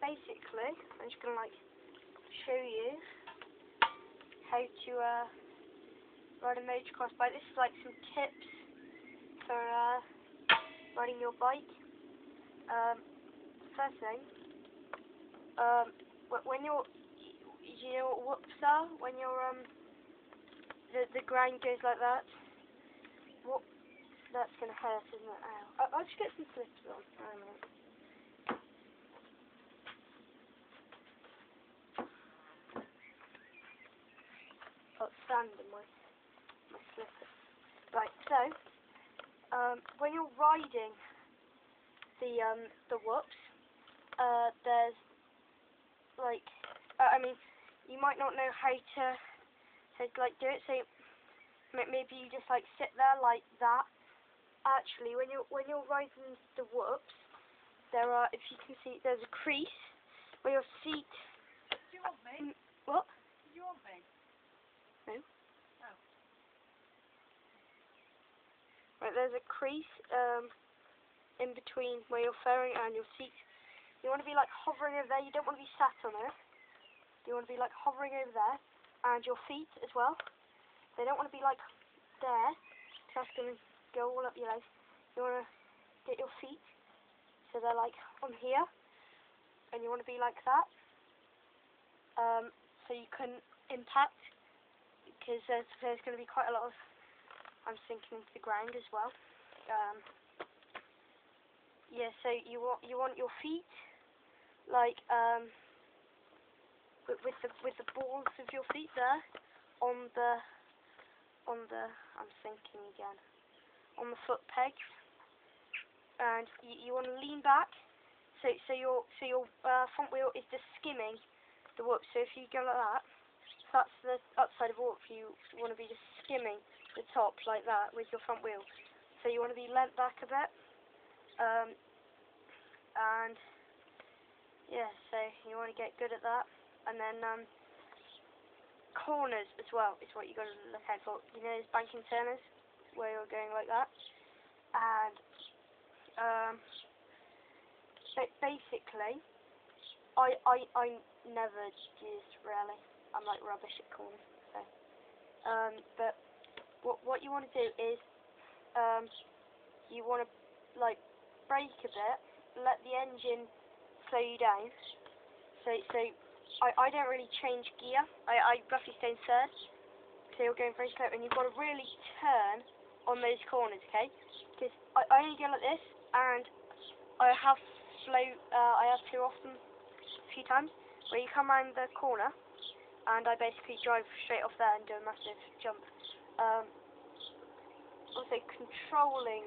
basically, I'm just gonna like show you how to ride a motocross bike. This is like some tips for riding your bike. First thing, when you're, you know what whoops are? When you're the ground goes like that. What? That's gonna hurt, isn't it? Ow. I'll just get some slippers on. Hang on a minute. Got sand in my slippers. Right, so when you're riding the whoops, there's like I mean, you might not know how to like do it. So maybe you just like sit there like that. Actually, when you're riding the whoops, there are, if you can see, there's a crease where your seat. Do you want me? What? Do you want me? No. Oh. Right, there's a crease in between where you're fairing and your seat. You want to be like hovering over there. You don't want to be sat on it. You want to be like hovering over there, and your feet as well. They don't want to be like there. That's going to go all up your legs. You want to get your feet so they're like on here, and you want to be like that. So you can impact, because there's going to be quite a lot of, I'm sinking into the ground as well. Yeah, so you want your feet like with the balls of your feet there on the I'm sinking again, on the foot pegs, and you want to lean back so your front wheel is just skimming the whoop. So if you go like that, that's the outside of the whoop. You want to be just skimming the top like that with your front wheel. So you want to be leant back a bit, and yeah, so you want to get good at that. And then corners as well is what you got to look out for. You know those banking turners where you're going like that, and basically, I never used really. I'm like rubbish at corners. So, but what you want to do is you want to like brake a bit, let the engine slow you down. So I don't really change gear. I roughly stay in third. So you're going very slow, and you've got to really turn on those corners, okay? Because I only go like this, and I have flew off them a few times, where you come around the corner, and I basically drive straight off there and do a massive jump. Also, controlling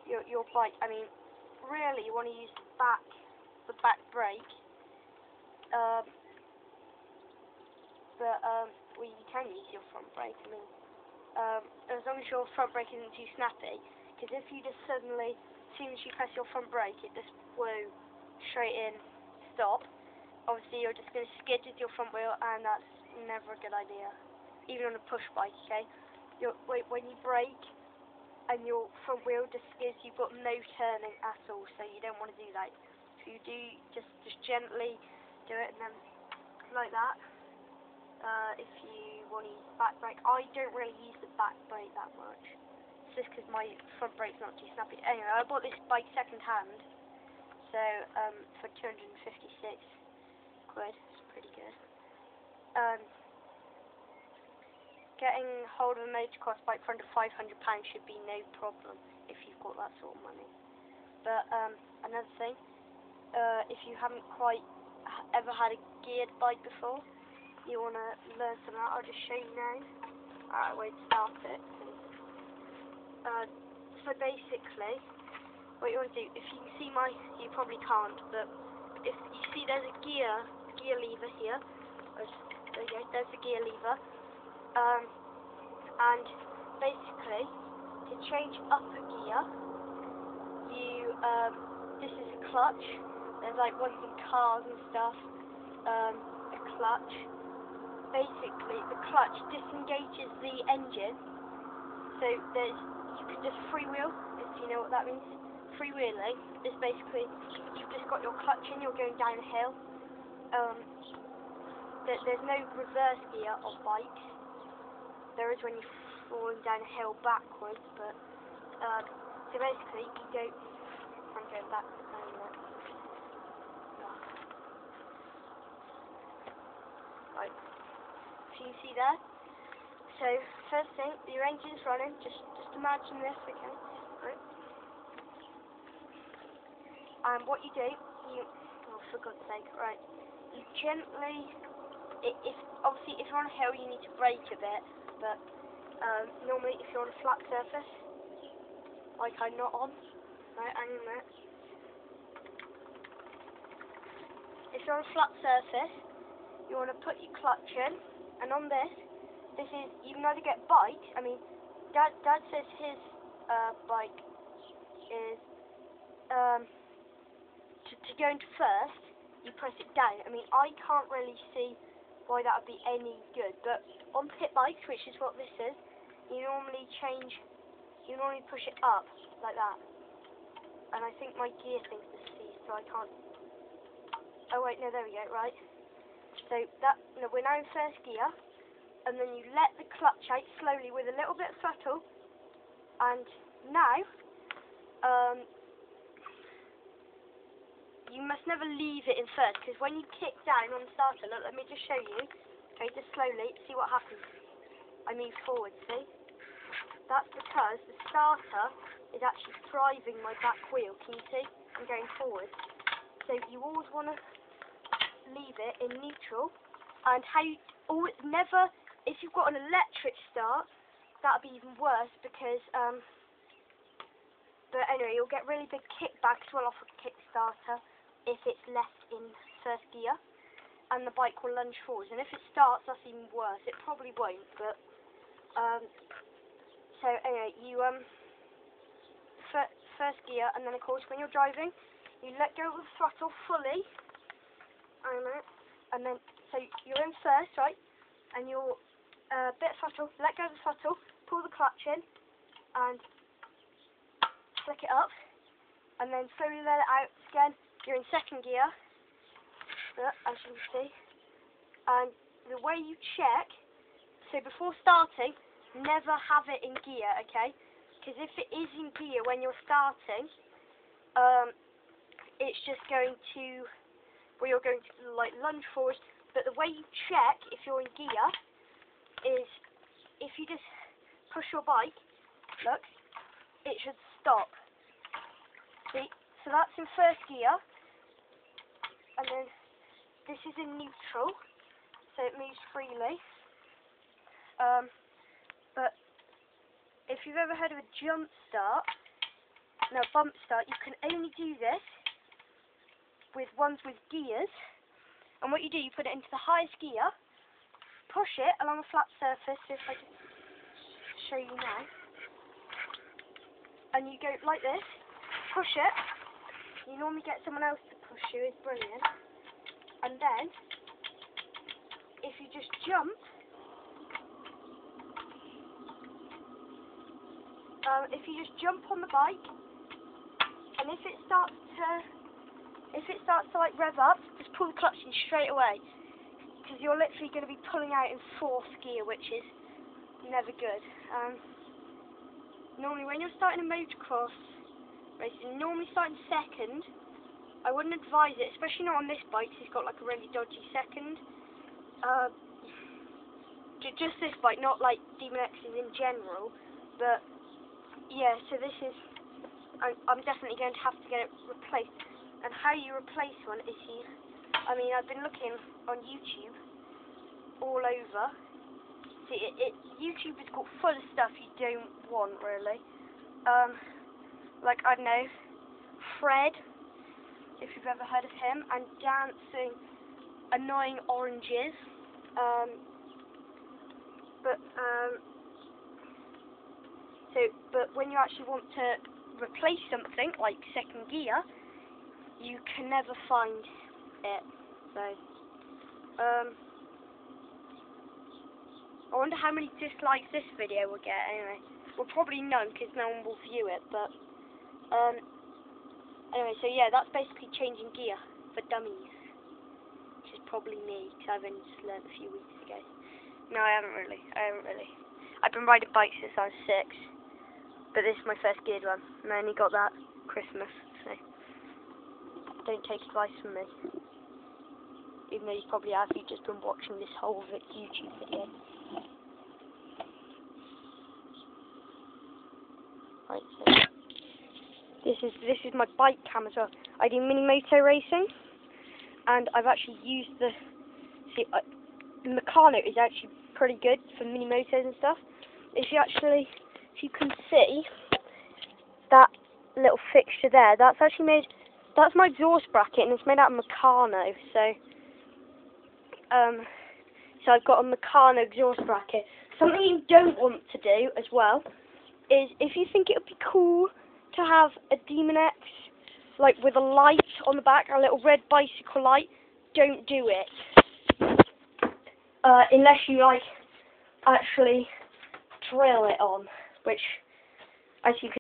your bike. I mean, really, you want to use the back brake. But well, you can use your front brake. I mean, as long as your front brake isn't too snappy. Because if you just suddenly, as soon as you press your front brake, it just whoa, straight in, stop. Obviously, you're just going to skid with your front wheel, and that's never a good idea. Even on a push bike, okay? When you brake and your front wheel just skids, you've got no turning at all, so you don't want to do that. So you do just gently do it, and then like that. If you want to use the back brake, I don't really use the back brake that much. It's just because my front brake's not too snappy. Anyway, I bought this bike second hand, so for 256 quid. It's pretty good. Getting hold of a motocross bike for under £500 should be no problem if you've got that sort of money. But another thing, if you haven't quite ever had a geared bike before, you want to learn something out, I'll just show you now. Alright, wait to start it. So basically, what you want to do, if you can see you probably can't, but if you see there's a gear lever here. There you go, there's the gear lever. And basically, to change up a gear, this is a clutch. There's like ones in cars and stuff. A clutch. Basically, the clutch disengages the engine, so you can just freewheel, if you know what that means. freewheeling is basically you've just got your clutch in, you're going down a hill. There's no reverse gear on bikes. There is when you're falling down a hill backwards, but so basically you go. I'm going back down there. Right. So you see there. So first thing, your engine's running. Just imagine this, okay? Right. And what you do, oh for God's sake, right? You gently, obviously if you're on a hill, you need to brake a bit, but normally if you're on a flat surface, like I'm not on, right? Hang on a minute. If you're on a flat surface, you want to put your clutch in, and on this is, you can either get bike. I mean, Dad says his bike is to go into first, you press it down. I mean, I can't really see why that would be any good, but on pit bikes, which is what this is, you normally push it up like that. And I think my gear thinks this is C, so I can't. Oh wait, no, there we go. Right. So we're now in first gear. And then you let the clutch out slowly with a little bit of throttle, and now you must never leave it in first, because when you kick down on the starter, look, let me just show you, okay, just slowly, see what happens. I move forward, see? That's because the starter is actually driving my back wheel, can you see? I'm going forward. So you always want to leave it in neutral, and never. If you've got an electric start, that'll be even worse because, but anyway, you'll get really big kickbacks as well off a Kickstarter if it's left in first gear, and the bike will lunge forwards. And if it starts, that's even worse. It probably won't, but, so anyway, you, first gear, and then of course when you're driving, you let go of the throttle fully, and then, so you're in first, right, and you're, bit of throttle, let go of the throttle, pull the clutch in, and flick it up, and then slowly let it out again. You're in second gear, as you can see, and the way you check, so before starting, never have it in gear, okay, because if it is in gear when you're starting, it's just going to, well, you're going to like lunge forward, but the way you check if you're in gear is if you just push your bike, look, it should stop. See, so that's in first gear, and then this is in neutral, so it moves freely. But if you've ever heard of a bump start, you can only do this with ones with gears, and what you do, you put it into the highest gear, push it along a flat surface, so if I just show you now, and you go like this, push it, you normally get someone else to push you, it's brilliant, and then, if you just jump, on the bike, and if it starts to like rev up, just pull the clutch in straight away. Because you're literally going to be pulling out in fourth gear, which is never good. Normally when you're starting a motocross racing, normally starting second, I wouldn't advise it, especially not on this bike, because it's got like a really dodgy second. Just this bike, not like Demon X's in general, but yeah, so this is, I'm definitely going to have to get it replaced. And how you replace one is I've been looking on YouTube all over. See, YouTube is got full of stuff you don't want, really. Like, I don't know, Fred, if you've ever heard of him, and dancing annoying oranges. But when you actually want to replace something, like second gear, you can never find it. So, I wonder how many dislikes this video will get anyway. Well, probably none, because no one will view it, but, Anyway, so yeah, that's basically changing gear for dummies. Which is probably me, because I've only just learned a few weeks ago. No, I haven't really. I've been riding bikes since I was 6. But this is my first geared one. And I only got that Christmas, so don't take advice from me. Even though you probably have, you've just been watching this whole YouTube video. Right, so this is my bike cam as well. I do mini moto racing, and I've actually used the Meccano is actually pretty good for mini motos and stuff. If you can see that little fixture there, that's my exhaust bracket, and it's made out of Meccano. So I've got a Meccano exhaust bracket. Something you don't want to do as well is, if you think it would be cool to have a Demon X, like with a light on the back, a little red bicycle light, don't do it. Unless you actually drill it on, which, as you can